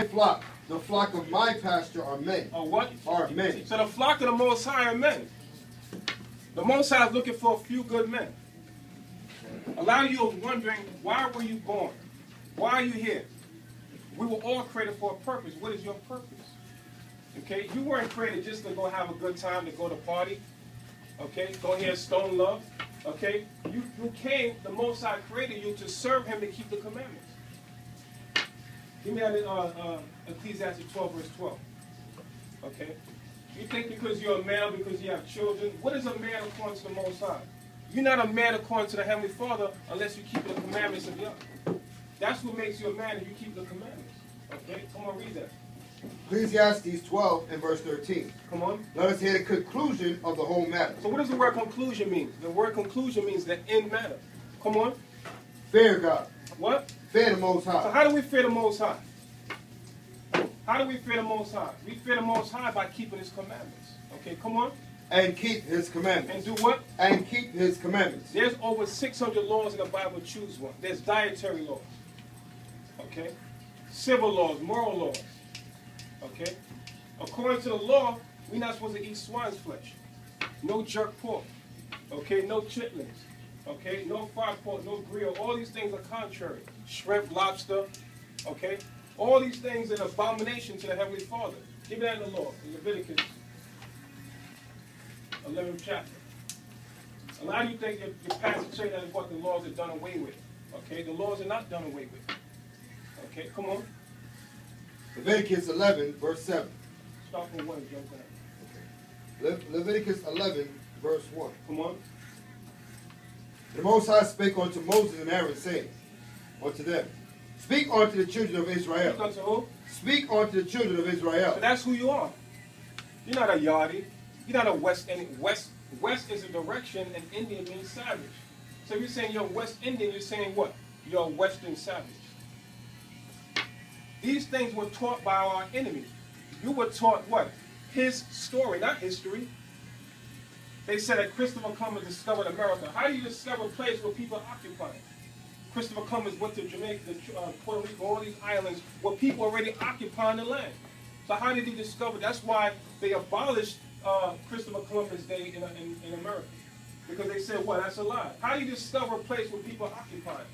flock. The flock of my pasture are men. Are what? Are many. So the flock of the Most High are men. The Most High is looking for a few good men. A lot of you are wondering, why were you born? Why are you here? We were all created for a purpose. What is your purpose? Okay? You weren't created just to go have a good time, to go to party. Okay? Go here, stone love. Okay? You came, the Most High created you to serve Him, to keep the commandments. Give me that in Ecclesiastes 12, verse 12. Okay? You think because you're a male, because you have children, what is a man according to the Most High? You're not a man according to the Heavenly Father unless you keep the commandments of Yahweh. That's what makes you a man, if you keep the commandments. Okay? Come on, read that. Ecclesiastes 12 and verse 13. Come on. Let us hear the conclusion of the whole matter. So what does the word conclusion mean? The word conclusion means the end matter. Come on. Fear God. What? Fear the Most High. So how do we fear the Most High? How do we fear the Most High? We fear the Most High by keeping His commandments. Okay, come on. And keep His commandments. And do what? And keep His commandments. There's over 600 laws in the Bible. Choose one. There's dietary laws. Okay? Civil laws, moral laws. Okay? According to the law, we're not supposed to eat swine's flesh. No jerk pork. Okay? No chitlins. Okay? No fried pork, no grill. All these things are contrary. Shrimp, lobster. Okay? All these things are an abomination to the Heavenly Father. Give me that in the law, in Leviticus 11th chapter. A lot of you think your pastor say that is what the laws are done away with. Okay? The laws are not done away with. Okay? Come on. Leviticus 11, verse 7. Start from 1, jump down. Leviticus 11, verse 1. Come on. The Most High spake unto Moses and Aaron, saying unto them, Speak unto the children of Israel. Speak unto who? Speak unto the children of Israel. So that's who you are. You're not a yardie. You're not a West Indian. West is a direction, and Indian means savage. So if you're saying you're West Indian, you're saying what? You're a Western savage. These things were taught by our enemy. You were taught what? His story, not history. They said that Christopher Columbus discovered America. How do you discover a place where people are occupying? Christopher Columbus went to Jamaica, Puerto Rico, all these islands where people already occupying the land. So how did he discover? That's why they abolished Christopher Columbus Day in America. Because they said, well, that's a lie. How do you discover a place where people are occupying?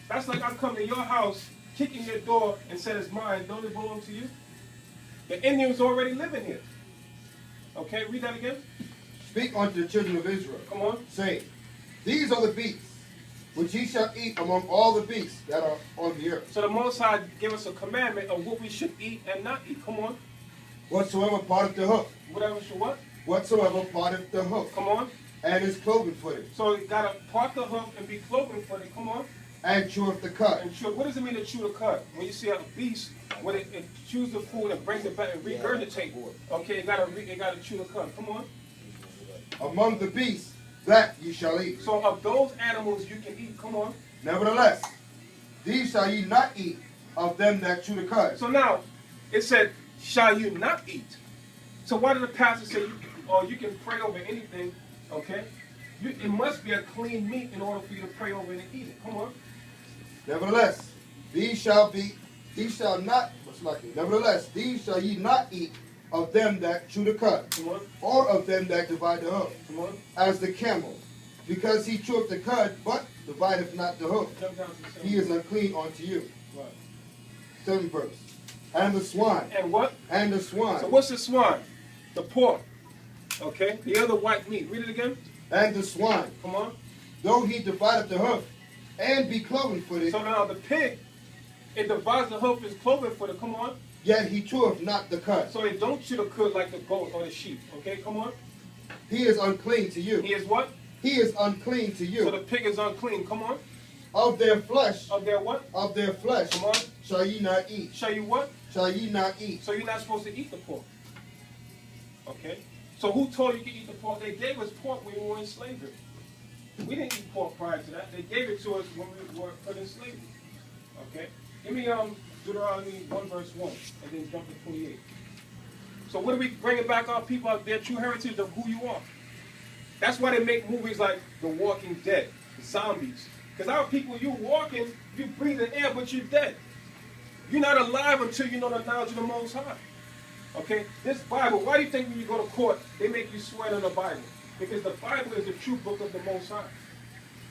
That's like I come to your house, kicking your door, and said it's mine. Don't it belong to you? The Indians already living here. Okay, read that again. Speak unto the children of Israel. Come on. Say, These are the beasts which ye shall eat among all the beasts that are on the earth. So the Most High gave us a commandment of what we should eat and not eat. Come on. Whatsoever parteth the hoof. Whatever should what? Whatsoever parteth the hoof. Come on. And is cloven footed. So you got to part the hoof and be cloven footed. Come on. And cheweth the cud. And chew. What does it mean to chew the cud? When you see a beast, when it chews the food and brings it back and regurgitate, okay, it got to chew the cud. Come on. Among the beasts that ye shall eat. So of those animals you can eat. Come on. Nevertheless, these shall ye not eat of them that chew the cud. So now, it said, shall you not eat? So why did the pastor say you can pray over anything, okay? It must be a clean meat in order for you to pray over it and eat it. Come on. Nevertheless, these shall not, nevertheless, these shall ye not eat of them that chew the cud, or of them that divide the hoof, as the camel, because he cheweth the cud, but divideth not the hoof. He is unclean unto you. Right. 7th verse. And the swine. And what? And the swine. So what's the swine? The pork. Okay? The other white meat. Read it again. And the swine. Come on. Though he divideth the hoof, and be cloven footed. So now the pig, it divides the hoof, is cloven footed. Come on. Yet he cheweth not the cud. So it don't chew the cud like the goat or the sheep. Okay, come on. He is unclean to you. He is what? He is unclean to you. So the pig is unclean. Come on. Of their flesh. Of their what? Of their flesh. Come on. Shall ye not eat. Shall you what? Shall ye not eat. So you're not supposed to eat the pork. Okay. So who told you you could eat the pork? They gave us pork when we were in slavery. We didn't eat pork prior to that. They gave it to us when we were put in slavery. Okay. Give me Deuteronomy 1 verse 1 and then jump to 28. So what are we bringing back our people out their true heritage of who you are? That's why they make movies like The Walking Dead, zombies. Because our people, you walking, you breathe the air, but you're dead. You're not alive until you know the knowledge of the Most High. Okay? This Bible, why do you think when you go to court, they make you swear on the Bible? Because the Bible is the true book of the Most High.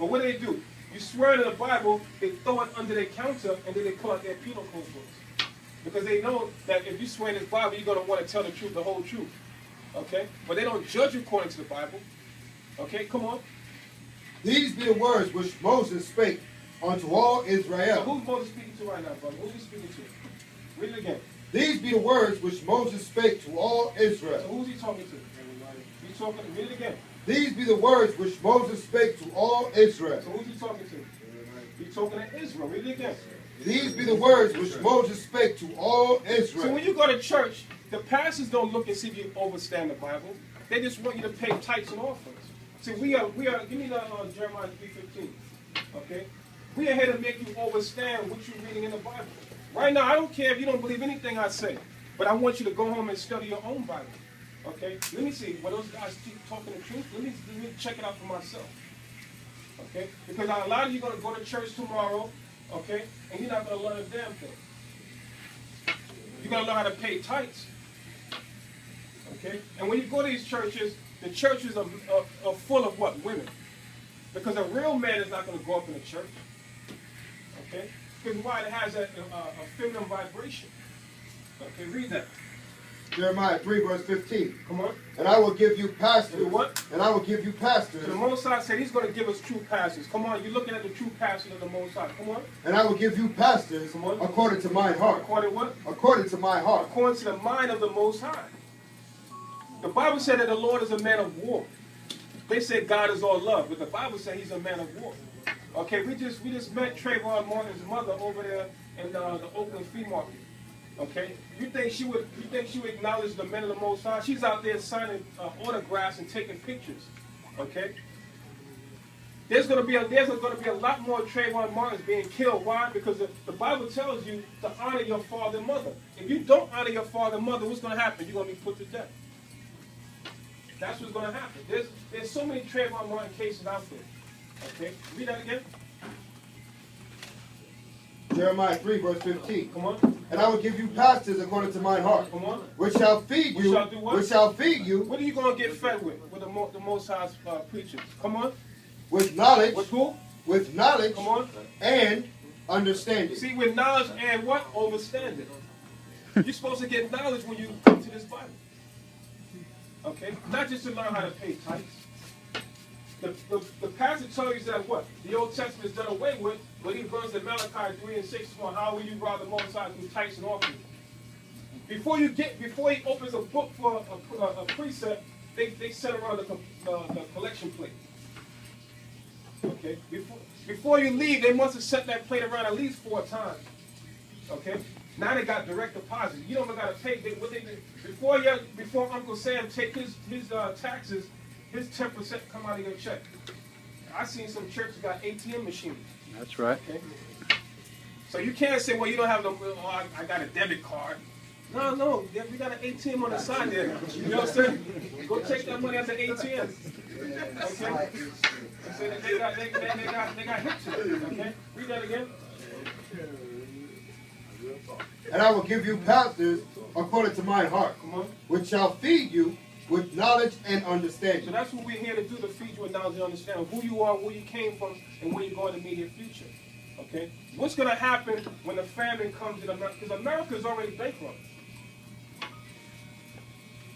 But what do? You swear to the Bible, they throw it under their counter, and then they pull out their penal code books. Because they know that if you swear in this Bible, you're going to want to tell the truth, the whole truth. Okay? But they don't judge you according to the Bible. Okay? Come on. These be the words which Moses spake unto all Israel. So who's Moses speaking to right now, brother? Who's he speaking to? Read it again. These be the words which Moses spake to all Israel. So who's he talking to? He's talking. Read it again. These be the words which Moses spake to all Israel. So who's he talking to? He's talking to Israel. Read it again. These be the words which Moses spake to all Israel. So when you go to church, the pastors don't look and see if you understand the Bible. They just want you to pay tithes and offerings. See, we are. Give me the Jeremiah 3:15. Okay, we are here to make you understand what you're reading in the Bible. Right now, I don't care if you don't believe anything I say, but I want you to go home and study your own Bible. Okay, let me see. Were those guys talking the truth? Let me check it out for myself. Okay, because a lot of you are going to go to church tomorrow. Okay, and you're not going to learn a damn thing. You're going to learn how to pay tithes. Okay, and when you go to these churches, the churches are full of what? Women. Because a real man is not going to go up in a church. Okay, because why? It has a feminine vibration. Okay, read that. Jeremiah 3 verse 15. Come on. And I will give you pastors. What? And I will give you pastors. So the Most High said he's going to give us true pastors. Come on, you're looking at the true pastors of the Most High. Come on. And I will give you pastors according to my heart. According to what? According to my heart. According to the mind of the Most High. The Bible said that the Lord is a man of war. They said God is all love, but the Bible said he's a man of war. Okay, we just met Trayvon Martin's mother over there in the Oakland Flea Market. Okay, you think she would acknowledge the men of the Most High? She's out there signing autographs and taking pictures. Okay, there's going to be a lot more Trayvon Martins being killed. Why? Because the Bible tells you to honor your father and mother. If you don't honor your father and mother, what's going to happen? You're going to be put to death. That's what's going to happen. There's so many Trayvon Martin cases out there. Okay, read that again. Jeremiah 3 verse 15. Come on. And I will give you pastors according to my heart. Come on. Which shall feed you. Shall do what? Which shall feed you. What are you going to get fed with the Most High's preachers? Come on. With knowledge. With who? With knowledge. Come on. And understanding. See, with knowledge and what? Understanding. You're supposed to get knowledge when you come to this Bible. Okay? Not just to learn how to pay tithes. The passage tells you that what? The Old Testament is done away with, but he burns in Malachi 3 and 6 on how will you rob the Most High through tithes and offerings. Before he opens a book for a precept, they set around the collection plate. Okay? Before you leave, they must have set that plate around at least 4 times. Okay? Now they got direct deposit. You don't even got to pay. What they do before Uncle Sam take his taxes, his 10% come out of your check. I seen some churches got ATM machines. That's right. Okay? So you can't say, well, you don't have I got a debit card. No, we got an ATM on the side there. You know what I'm saying? Go take that money at the ATM. Okay? So they got hit to it. Okay? Read that again. And I will give you pastors according to my heart, which shall feed you with knowledge and understanding. So that's what we're here to do, to feed you with knowledge and understanding. Who you are, where you came from, and where you're going in the immediate future. Okay? What's going to happen when the famine comes in America? Because America is already bankrupt.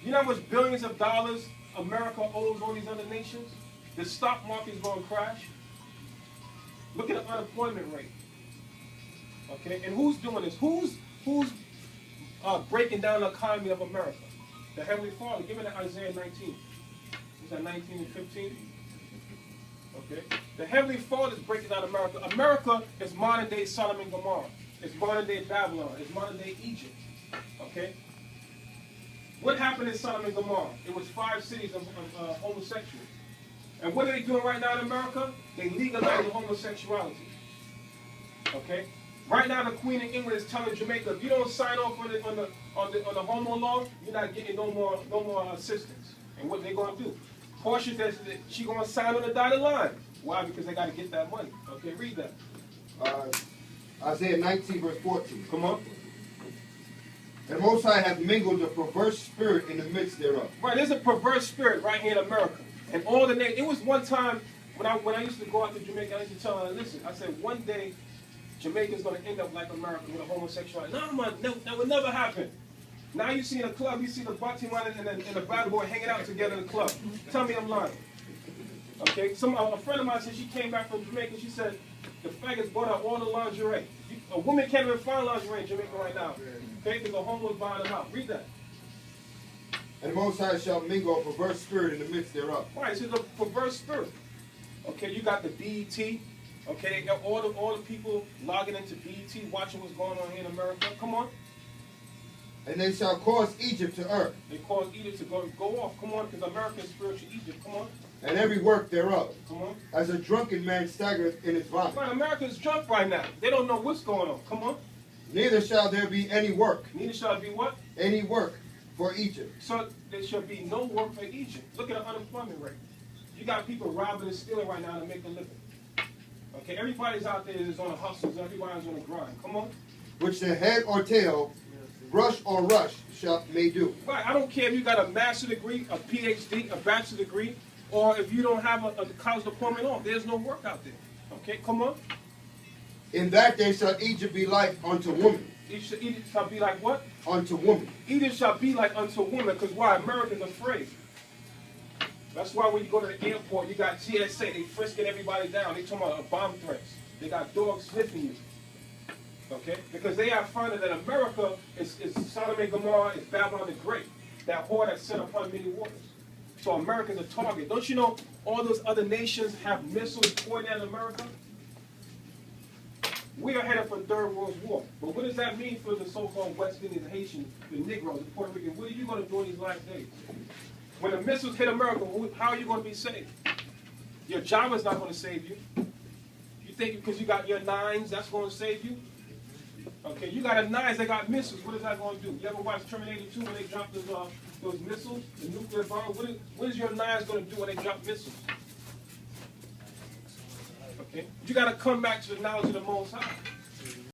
You know how much billions of dollars America owes all these other nations? The stock market is going to crash. Look at the unemployment rate. Okay? And who's doing this? Who's breaking down the economy of America? The Heavenly Father. Give it to Isaiah 19. Is that 19 and 15? Okay. The Heavenly Father is breaking down America. America is modern day Sodom and Gomorrah. It's modern day Babylon. It's modern day Egypt. Okay. What happened in Sodom and Gomorrah? It was 5 cities of homosexuals. And what are they doing right now in America? They legalizing homosexuality. Okay. Right now, the Queen of England is telling Jamaica, if you don't sign off on the homo law, you're not getting no more assistance. And what they're going to do? Portia says that she's going to sign on the dotted line. Why? Because they got to get that money. Okay, read that. Isaiah 19 verse 14. Come on. And the Most High hath mingled a perverse spirit in the midst thereof. Right, there's a perverse spirit right here in America. And all the nations. It was one time when I used to go out to Jamaica, I used to tell her, listen, I said, one day Jamaica's going to end up like America with a homosexuality. No, man, no, that would never happen. Now you see in a club, you see the Pt.1 and the bad boy hanging out together in the club. Tell me I'm lying. Okay, a friend of mine said she came back from Jamaica. She said the faggots bought out all the lingerie. A woman can't even find lingerie in Jamaica right now. Okay, because the homeless buying them out. Read that. And the Most High shall mingle a perverse spirit in the midst thereof. Right, it's a perverse spirit. Okay, you got the BET. Okay, all the people logging into BET, watching what's going on here in America. Come on. And they shall cause Egypt to err. They cause Egypt to go off. Come on, because America is spiritual Egypt. Come on. And every work thereof. Come on. As a drunken man staggereth in his vomit. Right, America's drunk right now. They don't know what's going on. Come on. Neither shall there be any work. Neither shall there be what? Any work for Egypt. So there shall be no work for Egypt. Look at the unemployment rate. You got people robbing and stealing right now to make a living. Okay, everybody's out there is on a hustle. Everybody's on a grind. Come on. Which the head or tail, brush or rush, may do. Right, I don't care if you got a master's degree, a PhD, a bachelor's degree, or if you don't have a college diploma at all. There's no work out there. Okay, come on. In that day shall Egypt be like unto woman. Egypt shall be like what? Unto woman. Egypt shall be like unto woman, because why? Americans are afraid. That's why when you go to the airport, you got TSA, they frisking everybody down. They talking about bomb threats. They got dogs sniffing you. Okay? Because they have found that America is Sodom and Gomorrah, is Babylon the Great. That whore that's set upon many waters. So America's a target. Don't you know all those other nations have missiles pointed at America? We are headed for Third World War. But what does that mean for the so-called West Indians, the Haitians, the Negroes, the Puerto Ricans? What are you going to do in these last days? When the missiles hit America, how are you going to be saved? Your job is not going to save you. You think because you got your nines, that's going to save you? Okay, you got a nines that got missiles. What is that going to do? You ever watch Terminator 2 when they drop those missiles, the nuclear bomb? What is your nines going to do when they drop missiles? Okay, you got to come back to the knowledge of the Most High.